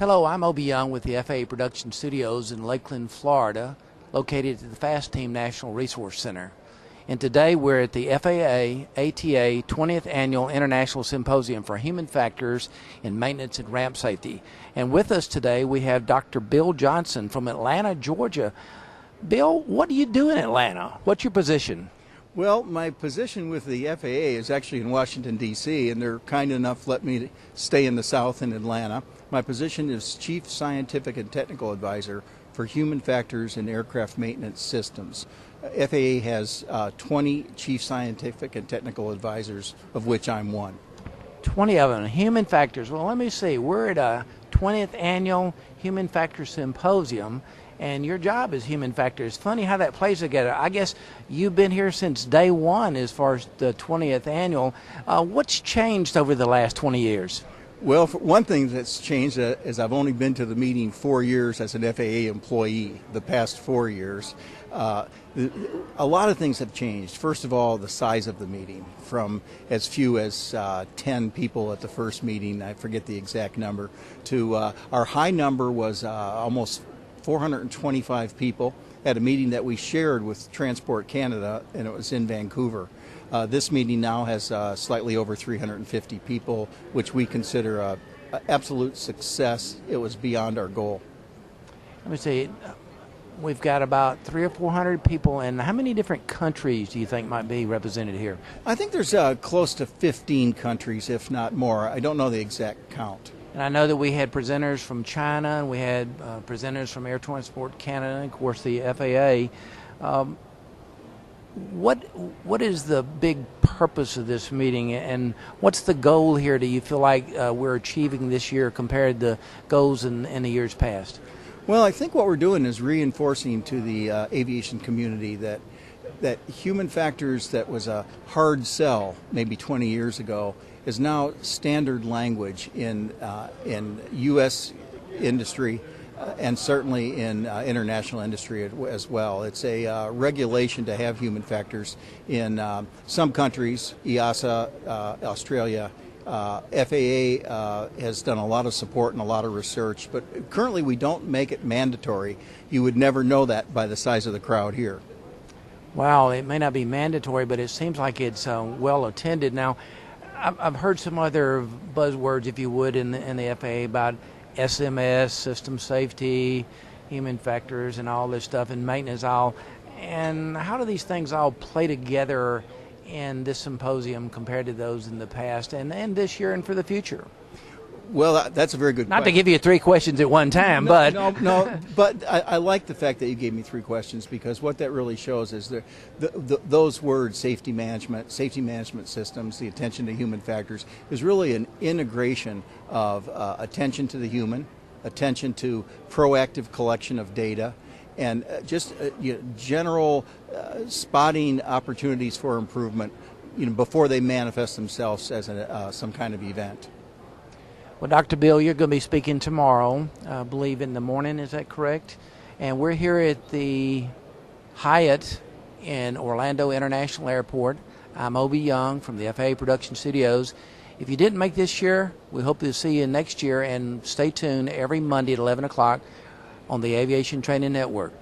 Hello, I'm Obi Young with the FAA Production Studios in Lakeland, Florida, located at the FAASTeam National Resource Center. And today we're at the FAA-ATA 20th Annual International Symposium for Human Factors in Maintenance and Ramp Safety. And with us today we have Dr. Bill Johnson from Atlanta, Georgia. Bill, what do you do in Atlanta? What's your position? Well, my position with the FAA is actually in Washington, D.C., and they're kind enough to let me stay in the South in Atlanta. My position is Chief Scientific and Technical Advisor for Human Factors in Aircraft Maintenance Systems. FAA has 20 Chief Scientific and Technical Advisors, of which I'm one. 20 of them, human factors. Well, let me see. We're at a 20th Annual Human Factors Symposium, and your job is human factors. Funny how that plays together. I guess you've been here since day one as far as the 20th Annual. What's changed over the last 20 years? Well, one thing that's changed is I've only been to the meeting 4 years as an FAA employee, the past 4 years. A lot of things have changed. First of all, the size of the meeting, from as few as 10 people at the first meeting, I forget the exact number, to our high number was almost 425 people at a meeting that we shared with Transport Canada, and it was in Vancouver. This meeting now has slightly over 350 people, which we consider an absolute success. It was beyond our goal. Let me see. We've got about 300 or 400 people, and how many different countries do you think might be represented here? I think there's close to 15 countries, if not more. I don't know the exact count. And I know that we had presenters from China, and we had presenters from Air Transport Canada, and of course the FAA. What is the big purpose of this meeting, and what's the goal here? Do you feel like we're achieving this year compared to goals in the years past? Well, I think what we're doing is reinforcing to the aviation community that human factors that was a hard sell maybe 20 years ago is now standard language in U.S. industry and certainly in international industry as well. It's a regulation to have human factors in some countries, EASA, Australia. FAA has done a lot of support and a lot of research, but currently we don't make it mandatory. You would never know that by the size of the crowd here. Wow, it may not be mandatory, but it seems like it's well attended. Now, I've heard some other buzzwords, if you would, in the FAA about SMS, system safety, human factors, and all this stuff, and maintenance all. And how do these things all play together in this symposium compared to those in the past and this year and for the future? Well, that's a very good question. Not to give you 3 questions at one time, but... No, but I like the fact that you gave me 3 questions, because what that really shows is those words, safety management systems, the attention to human factors, is really an integration of attention to the human, attention to proactive collection of data, and just general spotting opportunities for improvement before they manifest themselves as some kind of event. Well, Dr. Bill, you're going to be speaking tomorrow, I believe in the morning, is that correct? And we're here at the Hyatt in Orlando International Airport. I'm Obi Young from the FAA Production Studios. If you didn't make this year, we hope to see you next year, and stay tuned every Monday at 11 o'clock on the Aviation Training Network.